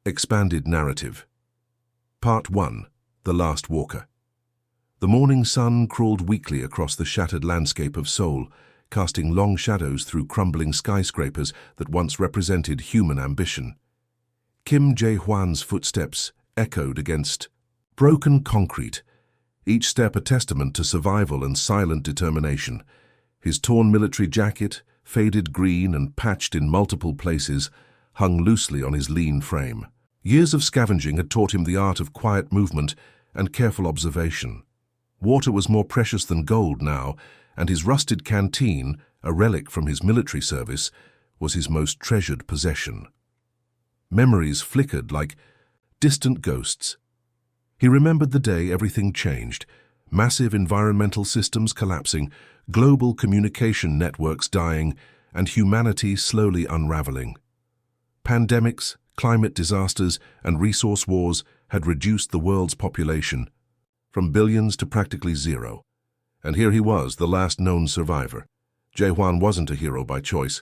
Expanded Narrative. Part 1. The Last Walker. The morning sun crawled weakly across the shattered landscape of Seoul, casting long shadows through crumbling skyscrapers that once represented human ambition. Kim Jae-hwan's footsteps echoed against broken concrete, each step a testament to survival and silent determination. His torn military jacket, faded green and patched in multiple places, hung loosely on his lean frame. Years of scavenging had taught him the art of quiet movement and careful observation. Water was more precious than gold now, and his rusted canteen, a relic from his military service, was his most treasured possession. Memories flickered like distant ghosts. He remembered the day everything changed, massive environmental systems collapsing, global communication networks dying, and humanity slowly unraveling. Pandemics, climate disasters, and resource wars had reduced the world's population from billions to practically zero. And here he was, the last known survivor. Jae-hwan wasn't a hero by choice.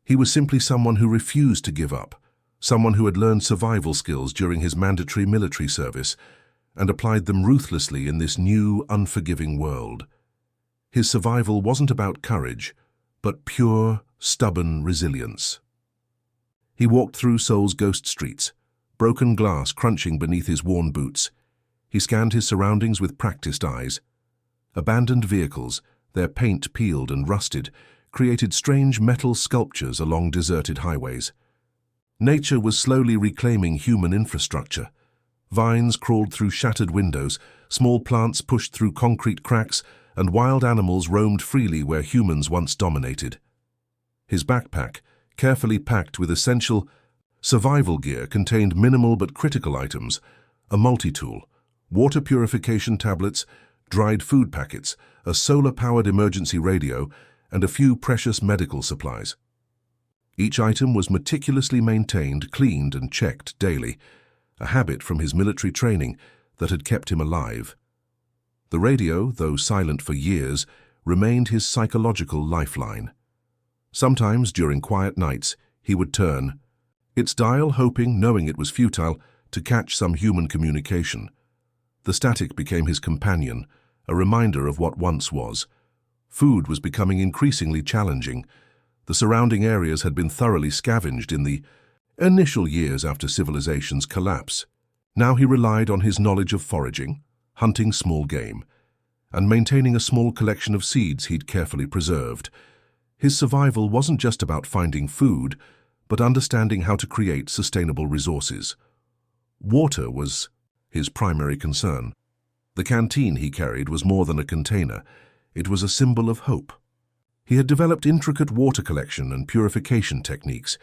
He was simply someone who refused to give up, someone who had learned survival skills during his mandatory military service and applied them ruthlessly in this new, unforgiving world. His survival wasn't about courage, but pure, stubborn resilience. He walked through Seoul's ghost streets, broken glass crunching beneath his worn boots. He scanned his surroundings with practiced eyes. Abandoned vehicles, their paint peeled and rusted, created strange metal sculptures along deserted highways. Nature was slowly reclaiming human infrastructure. Vines crawled through shattered windows, small plants pushed through concrete cracks, and wild animals roamed freely where humans once dominated. His backpack, carefully packed with essential survival gear, contained minimal but critical items: a multi-tool, water purification tablets, dried food packets, a solar-powered emergency radio, and a few precious medical supplies. Each item was meticulously maintained, cleaned, and checked daily, a habit from his military training that had kept him alive. The radio, though silent for years, remained his psychological lifeline. Sometimes, during quiet nights, he would turn its dial, hoping, knowing it was futile, to catch some human communication. The static became his companion, a reminder of what once was. Food was becoming increasingly challenging. The surrounding areas had been thoroughly scavenged in the initial years after civilization's collapse. Now he relied on his knowledge of foraging, hunting small game, and maintaining a small collection of seeds he'd carefully preserved. His survival wasn't just about finding food, but understanding how to create sustainable resources. Water was his primary concern. The canteen he carried was more than a container. It was a symbol of hope. He had developed intricate water collection and purification techniques,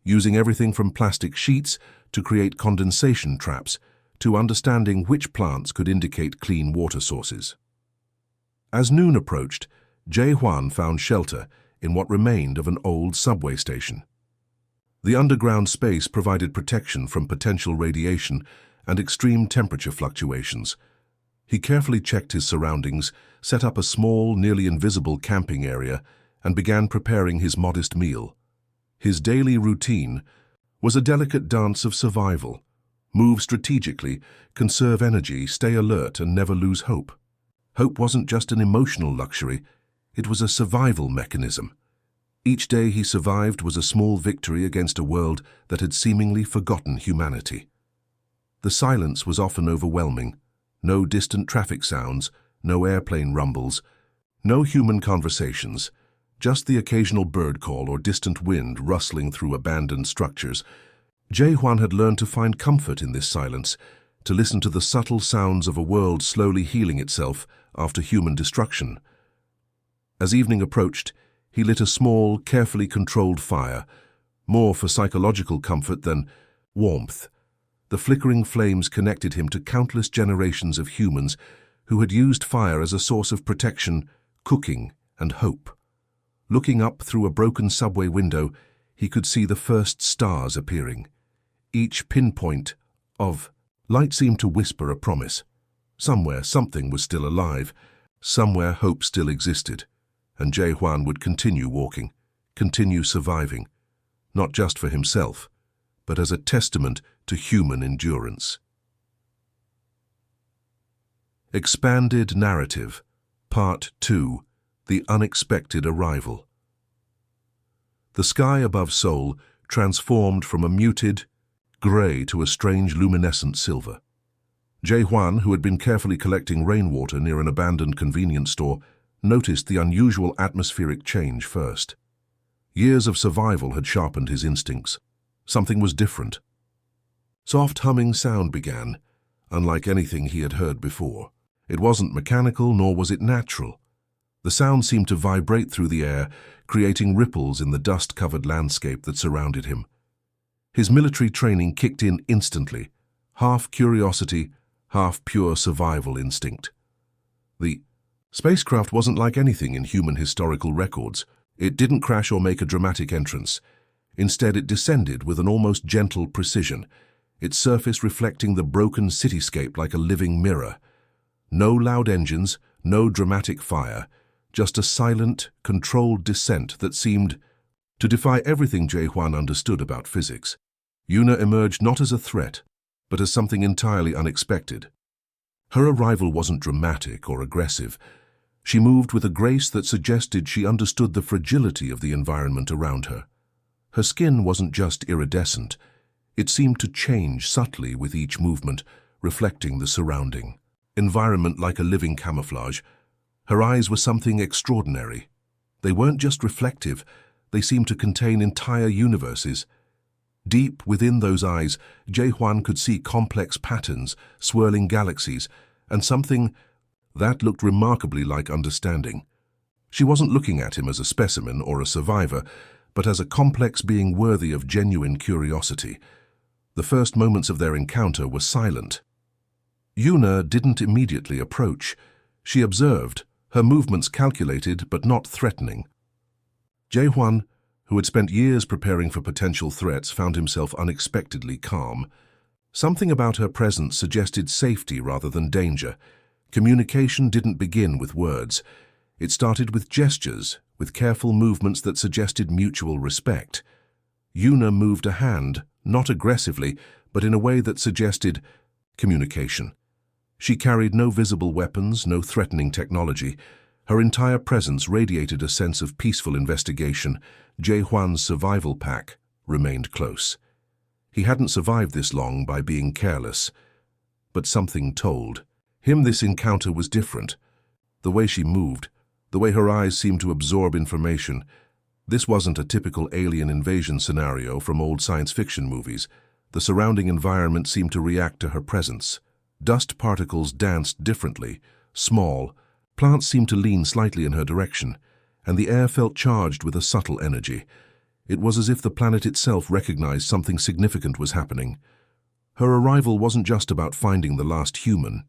using everything from plastic sheets to create condensation traps to understanding which plants could indicate clean water sources. As noon approached, Jae-hwan found shelter in what remained of an old subway station. The underground space provided protection from potential radiation and extreme temperature fluctuations. He carefully checked his surroundings, set up a small, nearly invisible camping area, and began preparing his modest meal. His daily routine was a delicate dance of survival. Move strategically, conserve energy, stay alert, and never lose hope. Hope wasn't just an emotional luxury, it was a survival mechanism. Each day he survived was a small victory against a world that had seemingly forgotten humanity. The silence was often overwhelming. No distant traffic sounds, no airplane rumbles, no human conversations, just the occasional bird call or distant wind rustling through abandoned structures. Jae-hwan had learned to find comfort in this silence, to listen to the subtle sounds of a world slowly healing itself after human destruction. As evening approached, he lit a small, carefully controlled fire, more for psychological comfort than warmth. The flickering flames connected him to countless generations of humans who had used fire as a source of protection, cooking, and hope. Looking up through a broken subway window, he could see the first stars appearing. Each pinpoint of light seemed to whisper a promise. Somewhere something was still alive, somewhere hope still existed, and Jae-hwan would continue walking, continue surviving, not just for himself, but as a testament to human endurance. Expanded Narrative, Part 2, The Unexpected Arrival. The sky above Seoul transformed from a muted grey to a strange luminescent silver. Jae-hwan, who had been carefully collecting rainwater near an abandoned convenience store, noticed the unusual atmospheric change first. Years of survival had sharpened his instincts. Something was different. Soft humming sound began, unlike anything he had heard before. It wasn't mechanical, nor was it natural. The sound seemed to vibrate through the air, creating ripples in the dust-covered landscape that surrounded him. His military training kicked in instantly, half curiosity, half pure survival instinct. The spacecraft wasn't like anything in human historical records. It didn't crash or make a dramatic entrance. Instead, it descended with an almost gentle precision, its surface reflecting the broken cityscape like a living mirror. No loud engines, no dramatic fire, just a silent, controlled descent that seemed to defy everything Jae-hwan understood about physics. Yuna emerged not as a threat, but as something entirely unexpected. Her arrival wasn't dramatic or aggressive. She moved with a grace that suggested she understood the fragility of the environment around her. Her skin wasn't just iridescent. It seemed to change subtly with each movement, reflecting the surrounding environment like a living camouflage. Her eyes were something extraordinary. They weren't just reflective, they seemed to contain entire universes. Deep within those eyes, Jae-hwan could see complex patterns, swirling galaxies, and something that looked remarkably like understanding. She wasn't looking at him as a specimen or a survivor, but as a complex being worthy of genuine curiosity. The first moments of their encounter were silent. Yuna didn't immediately approach. She observed, her movements calculated but not threatening. Jae-hwan, who had spent years preparing for potential threats, found himself unexpectedly calm. Something about her presence suggested safety rather than danger. Communication didn't begin with words. It started with gestures, with careful movements that suggested mutual respect. Yuna moved a hand, not aggressively, but in a way that suggested communication. She carried no visible weapons, no threatening technology. Her entire presence radiated a sense of peaceful investigation. Jae-hwan's survival pack remained close. He hadn't survived this long by being careless, but something told him this encounter was different. The way she moved, the way her eyes seemed to absorb information. This wasn't a typical alien invasion scenario from old science fiction movies. The surrounding environment seemed to react to her presence. Dust particles danced differently, small. Plants seemed to lean slightly in her direction, and the air felt charged with a subtle energy. It was as if the planet itself recognized something significant was happening. Her arrival wasn't just about finding the last human.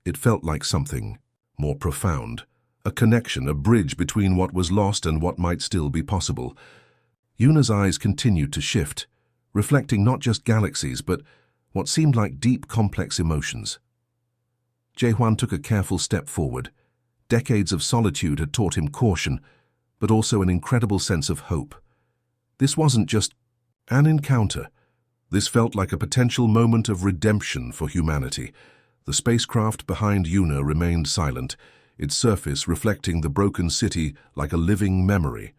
It felt like something more profound, a connection, a bridge between what was lost and what might still be possible. Yuna's eyes continued to shift, reflecting not just galaxies, but what seemed like deep, complex emotions. Jae-hwan took a careful step forward. Decades of solitude had taught him caution, but also an incredible sense of hope. This wasn't just an encounter. This felt like a potential moment of redemption for humanity. The spacecraft behind Yuna remained silent, its surface reflecting the broken city like a living memory.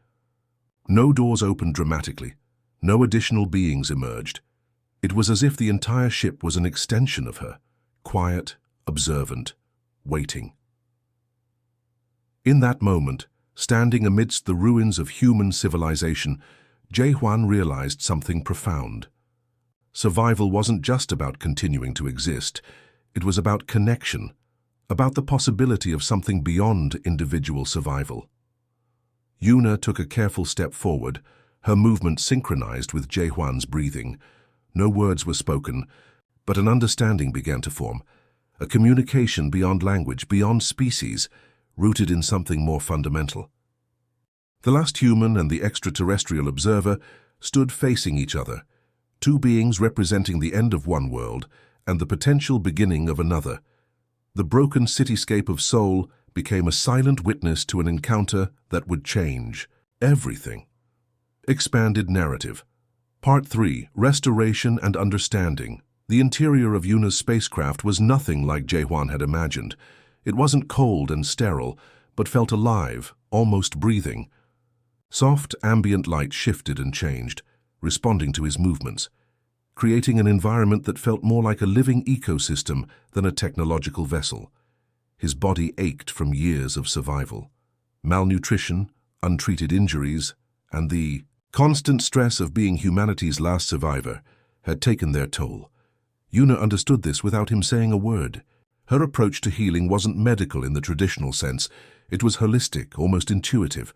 No doors opened dramatically. No additional beings emerged. It was as if the entire ship was an extension of her, quiet, observant, waiting. In that moment, standing amidst the ruins of human civilization, Jae-hwan realized something profound. Survival wasn't just about continuing to exist. It was about connection, about the possibility of something beyond individual survival. Yuna took a careful step forward, her movement synchronized with Jae-hwan's breathing. No words were spoken, but an understanding began to form, a communication beyond language, beyond species, rooted in something more fundamental. The last human and the extraterrestrial observer stood facing each other, two beings representing the end of one world and the potential beginning of another. The broken cityscape of Seoul became a silent witness to an encounter that would change everything. Expanded Narrative, Part 3. Restoration and Understanding. The interior of Yuna's spacecraft was nothing like Jae-hwan had imagined. It wasn't cold and sterile, but felt alive, almost breathing. Soft, ambient light shifted and changed, responding to his movements, creating an environment that felt more like a living ecosystem than a technological vessel. His body ached from years of survival. Malnutrition, untreated injuries, and the constant stress of being humanity's last survivor had taken their toll. Yuna understood this without him saying a word. Her approach to healing wasn't medical in the traditional sense. It was holistic, almost intuitive.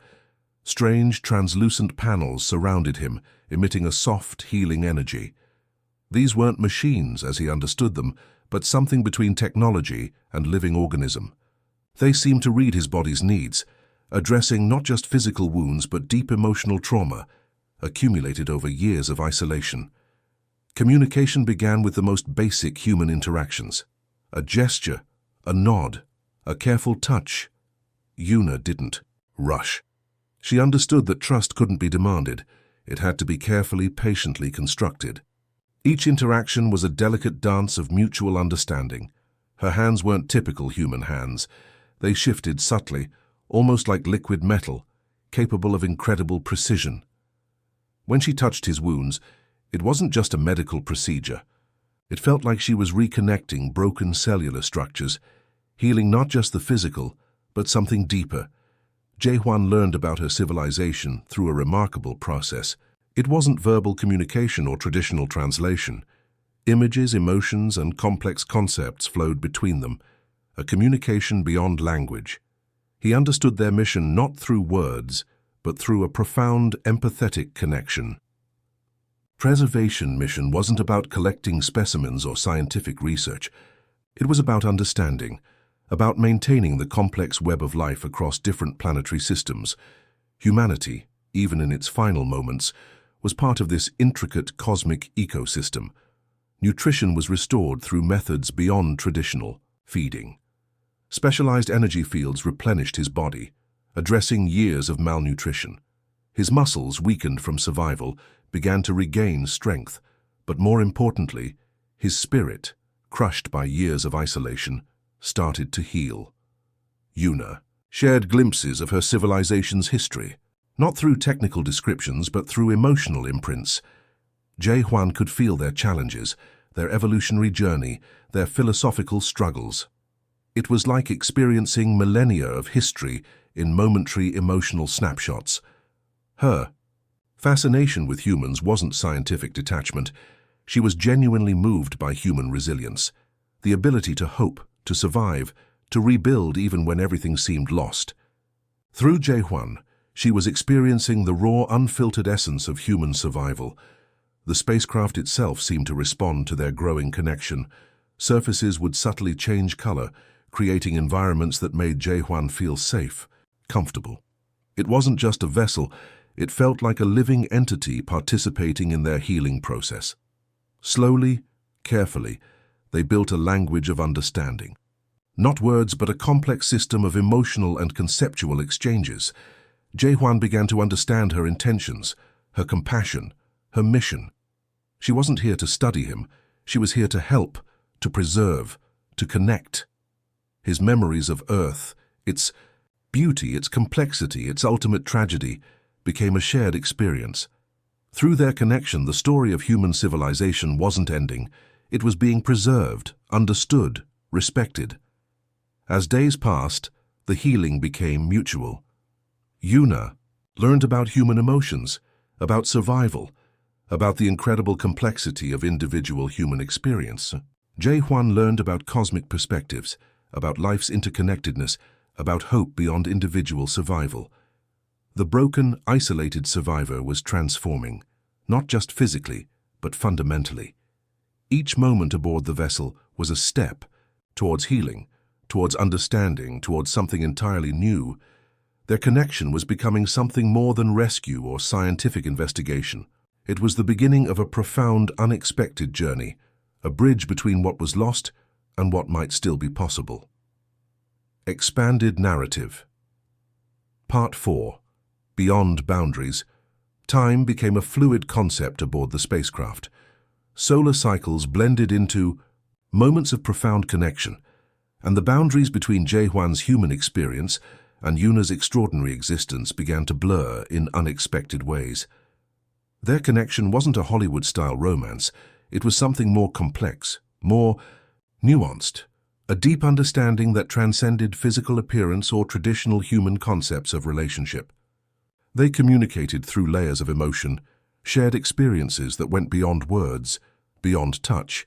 Strange, translucent panels surrounded him, emitting a soft, healing energy. These weren't machines, as he understood them, but something between technology and living organism. They seemed to read his body's needs, addressing not just physical wounds but deep emotional trauma, accumulated over years of isolation. Communication began with the most basic human interactions. A gesture, a nod, a careful touch. Yuna didn't rush. She understood that trust couldn't be demanded. It had to be carefully, patiently constructed. Each interaction was a delicate dance of mutual understanding. Her hands weren't typical human hands. They shifted subtly, almost like liquid metal, capable of incredible precision. When she touched his wounds, it wasn't just a medical procedure. It felt like she was reconnecting broken cellular structures, healing not just the physical, but something deeper. Jae-hwan learned about her civilization through a remarkable process. It wasn't verbal communication or traditional translation. Images, emotions, and complex concepts flowed between them, a communication beyond language. He understood their mission not through words, but through a profound, empathetic connection. Preservation mission wasn't about collecting specimens or scientific research. It was about understanding, about maintaining the complex web of life across different planetary systems. Humanity, even in its final moments, was part of this intricate cosmic ecosystem. Nutrition was restored through methods beyond traditional feeding. Specialized energy fields replenished his body, addressing years of malnutrition. His muscles, weakened from survival, began to regain strength, but more importantly, his spirit, crushed by years of isolation, started to heal. Yuna shared glimpses of her civilization's history, not through technical descriptions but through emotional imprints. Jae-hwan could feel their challenges, their evolutionary journey, their philosophical struggles. It was like experiencing millennia of history in momentary emotional snapshots. Her fascination with humans wasn't scientific detachment. She was genuinely moved by human resilience, the ability to hope, to survive, to rebuild even when everything seemed lost. Through Jae-hwan, she was experiencing the raw, unfiltered essence of human survival. The spacecraft itself seemed to respond to their growing connection. Surfaces would subtly change color, creating environments that made Jae-hwan feel safe, comfortable. It wasn't just a vessel, it felt like a living entity participating in their healing process. Slowly, carefully, they built a language of understanding. Not words, but a complex system of emotional and conceptual exchanges. Jae-hwan began to understand her intentions, her compassion, her mission. She wasn't here to study him. She was here to help, to preserve, to connect. His memories of Earth, its beauty, its complexity, its ultimate tragedy, became a shared experience. Through their connection, the story of human civilization wasn't ending. It was being preserved, understood, respected. As days passed, the healing became mutual. Yuna learned about human emotions, about survival, about the incredible complexity of individual human experience. Jae-hwan learned about cosmic perspectives, about life's interconnectedness, about hope beyond individual survival. The broken, isolated survivor was transforming, not just physically, but fundamentally. Each moment aboard the vessel was a step towards healing, towards understanding, towards something entirely new. Their connection was becoming something more than rescue or scientific investigation. It was the beginning of a profound, unexpected journey, a bridge between what was lost and what might still be possible. Expanded narrative. Part 4. Beyond Boundaries. Time became a fluid concept aboard the spacecraft. Solar cycles blended into moments of profound connection, and the boundaries between Jae-hwan's human experience and Yuna's extraordinary existence began to blur in unexpected ways. Their connection wasn't a Hollywood-style romance. It was something more complex, more nuanced, a deep understanding that transcended physical appearance or traditional human concepts of relationship. They communicated through layers of emotion, shared experiences that went beyond words, beyond touch,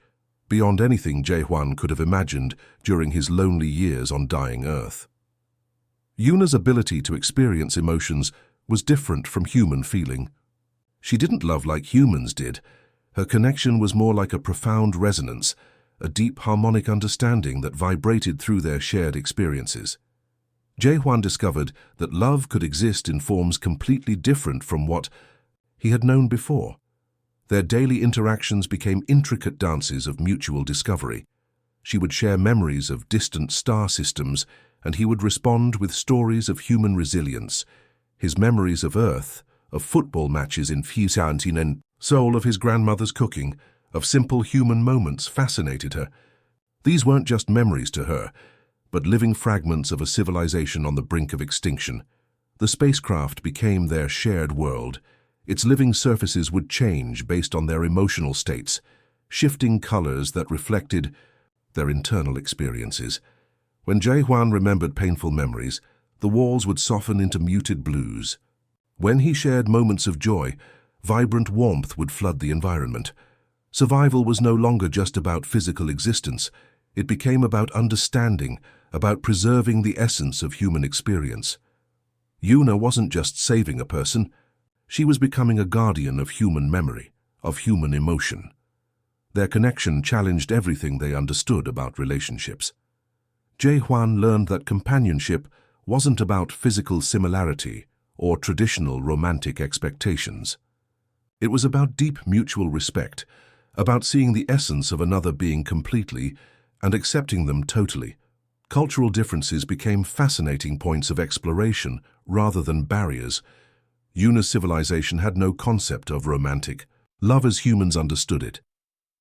beyond anything Jae-hwan could have imagined during his lonely years on dying Earth. Yuna's ability to experience emotions was different from human feeling. She didn't love like humans did. Her connection was more like a profound resonance, a deep harmonic understanding that vibrated through their shared experiences. Jae-hwan discovered that love could exist in forms completely different from what he had known before. Their daily interactions became intricate dances of mutual discovery. She would share memories of distant star systems, and he would respond with stories of human resilience. His memories of Earth, of football matches in Fusantin and Seoul, of his grandmother's cooking, of simple human moments fascinated her. These weren't just memories to her, but living fragments of a civilization on the brink of extinction. The spacecraft became their shared world. Its living surfaces would change based on their emotional states, shifting colors that reflected their internal experiences. When Jae-hwan remembered painful memories, the walls would soften into muted blues. When he shared moments of joy, vibrant warmth would flood the environment. Survival was no longer just about physical existence. It became about understanding, about preserving the essence of human experience. Yuna wasn't just saving a person. She was becoming a guardian of human memory, of human emotion. Their connection challenged everything they understood about relationships. Jae-hwan learned that companionship wasn't about physical similarity or traditional romantic expectations. It was about deep mutual respect, about seeing the essence of another being completely and accepting them totally. Cultural differences became fascinating points of exploration rather than barriers. Yuna's civilization had no concept of romantic love as humans understood it.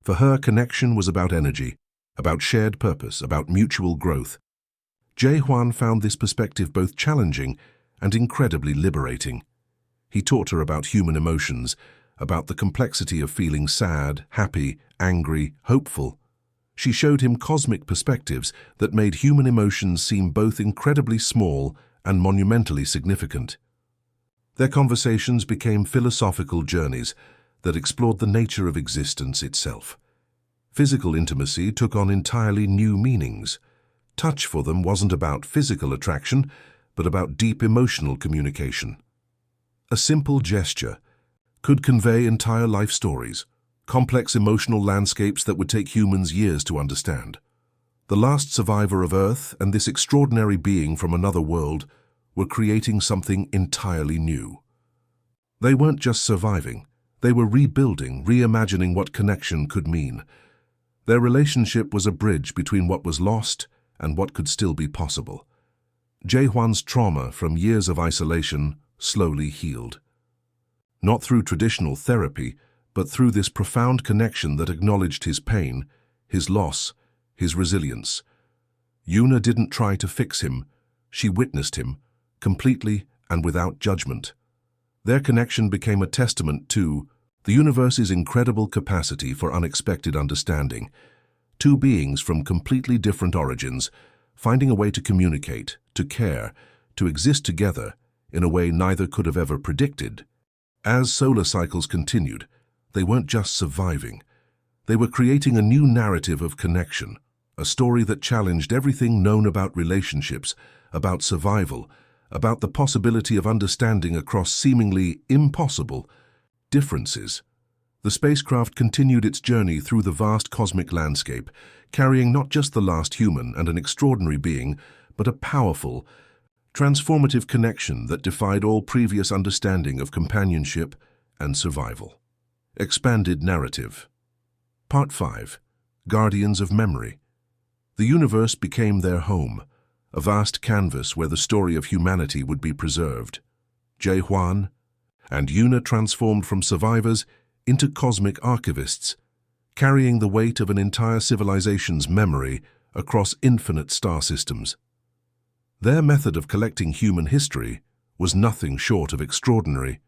For her, connection was about energy, about shared purpose, about mutual growth. Jae-hwan found this perspective both challenging and incredibly liberating. He taught her about human emotions, about the complexity of feeling sad, happy, angry, hopeful. She showed him cosmic perspectives that made human emotions seem both incredibly small and monumentally significant. Their conversations became philosophical journeys that explored the nature of existence itself. Physical intimacy took on entirely new meanings. Touch for them wasn't about physical attraction, but about deep emotional communication. A simple gesture could convey entire life stories, complex emotional landscapes that would take humans years to understand. The last survivor of Earth and this extraordinary being from another world were creating something entirely new. They weren't just surviving, they were rebuilding, reimagining what connection could mean. Their relationship was a bridge between what was lost and what could still be possible. Jae-hwan's trauma from years of isolation slowly healed. Not through traditional therapy, but through this profound connection that acknowledged his pain, his loss, his resilience. Yuna didn't try to fix him, she witnessed him, completely and without judgment. Their connection became a testament to the universe's incredible capacity for unexpected understanding. Two beings from completely different origins, finding a way to communicate, to care, to exist together in a way neither could have ever predicted. As solar cycles continued, they weren't just surviving. They were creating a new narrative of connection, a story that challenged everything known about relationships, about survival, about the possibility of understanding across seemingly impossible differences. The spacecraft continued its journey through the vast cosmic landscape, carrying not just the last human and an extraordinary being, but a powerful, transformative connection that defied all previous understanding of companionship and survival. Expanded narrative. Part 5. Guardians of Memory. The universe became their home, a vast canvas where the story of humanity would be preserved. Jae-hwan and Una transformed from survivors into cosmic archivists, carrying the weight of an entire civilization's memory across infinite star systems. Their method of collecting human history was nothing short of extraordinary.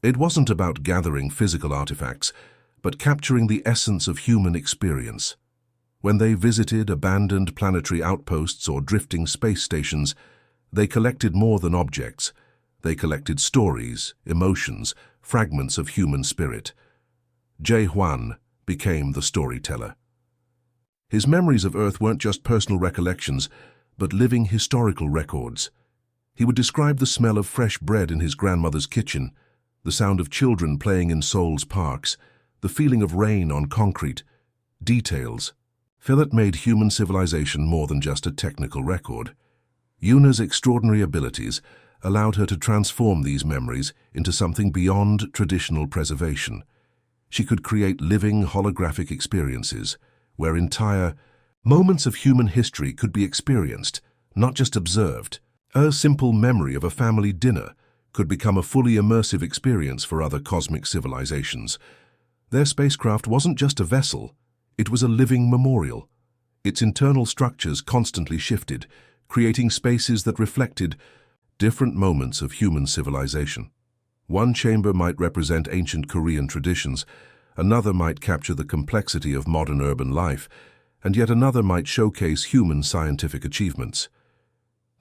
It wasn't about gathering physical artifacts, but capturing the essence of human experience. When they visited abandoned planetary outposts or drifting space stations, they collected more than objects. They collected stories, emotions, fragments of human spirit. J-Juan became the storyteller. His memories of Earth weren't just personal recollections, but living historical records. He would describe the smell of fresh bread in his grandmother's kitchen, the sound of children playing in Seoul's parks, the feeling of rain on concrete. Details. Philip made human civilization more than just a technical record. Una's extraordinary abilities allowed her to transform these memories into something beyond traditional preservation. She could create living holographic experiences, where entire moments of human history could be experienced, not just observed. A simple memory of a family dinner could become a fully immersive experience for other cosmic civilizations. Their spacecraft wasn't just a vessel, it was a living memorial. Its internal structures constantly shifted, creating spaces that reflected different moments of human civilization. One chamber might represent ancient Korean traditions, another might capture the complexity of modern urban life, and yet another might showcase human scientific achievements.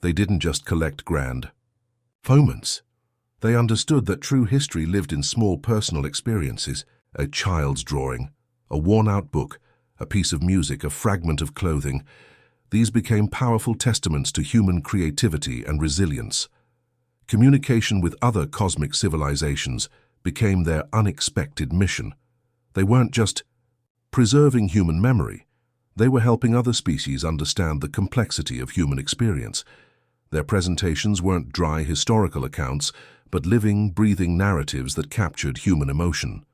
They didn't just collect grand moments. They understood that true history lived in small personal experiences, a child's drawing, a worn-out book, a piece of music, a fragment of clothing. These became powerful testaments to human creativity and resilience. Communication with other cosmic civilizations became their unexpected mission. They weren't just preserving human memory, they were helping other species understand the complexity of human experience. Their presentations weren't dry historical accounts, but living, breathing narratives that captured human emotion.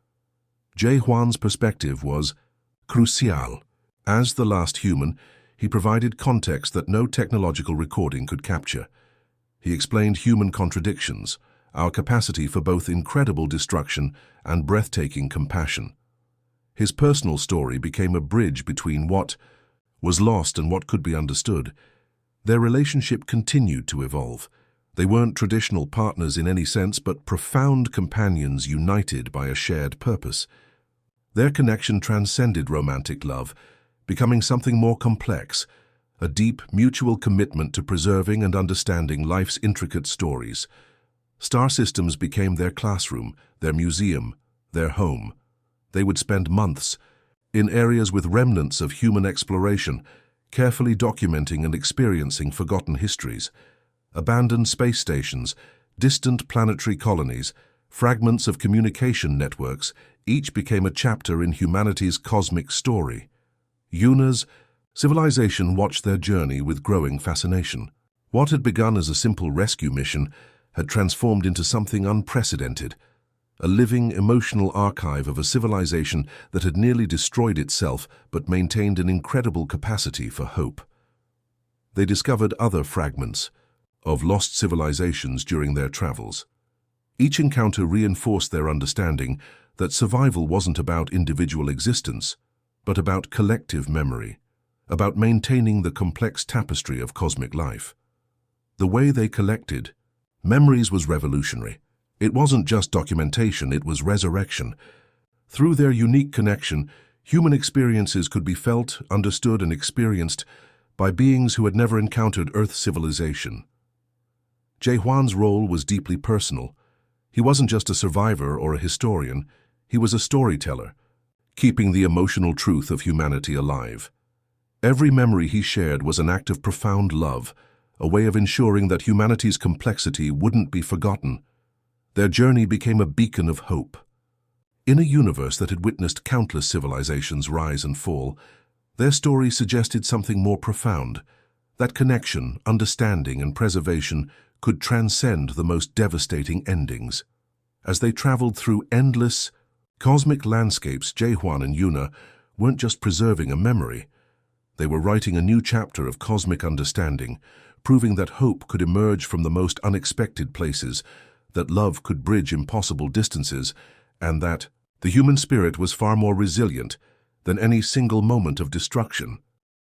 J-Juan's perspective was crucial. As the last human, he provided context that no technological recording could capture. He explained human contradictions, our capacity for both incredible destruction and breathtaking compassion. His personal story became a bridge between what was lost and what could be understood. Their relationship continued to evolve. They weren't traditional partners in any sense, but profound companions united by a shared purpose. Their connection transcended romantic love, becoming something more complex, a deep, mutual commitment to preserving and understanding life's intricate stories. Star systems became their classroom, their museum, their home. They would spend months in areas with remnants of human exploration, carefully documenting and experiencing forgotten histories. Abandoned space stations, distant planetary colonies, fragments of communication networks, each became a chapter in humanity's cosmic story. Una's civilization watched their journey with growing fascination. What had begun as a simple rescue mission had transformed into something unprecedented, a living, emotional archive of a civilization that had nearly destroyed itself but maintained an incredible capacity for hope. They discovered other fragments of lost civilizations during their travels. Each encounter reinforced their understanding that survival wasn't about individual existence, but about collective memory, about maintaining the complex tapestry of cosmic life. The way they collected memories was revolutionary. It wasn't just documentation, it was resurrection. Through their unique connection, human experiences could be felt, understood, and experienced by beings who had never encountered Earth civilization. J-Juan's role was deeply personal. He wasn't just a survivor or a historian, he was a storyteller, keeping the emotional truth of humanity alive. Every memory he shared was an act of profound love, a way of ensuring that humanity's complexity wouldn't be forgotten. Their journey became a beacon of hope. In a universe that had witnessed countless civilizations rise and fall, their story suggested something more profound, that connection, understanding, and preservation could transcend the most devastating endings. As they traveled through endless cosmic landscapes, J-Juan and Una weren't just preserving a memory. They were writing a new chapter of cosmic understanding, proving that hope could emerge from the most unexpected places. that love could bridge impossible distances, and that the human spirit was far more resilient than any single moment of destruction.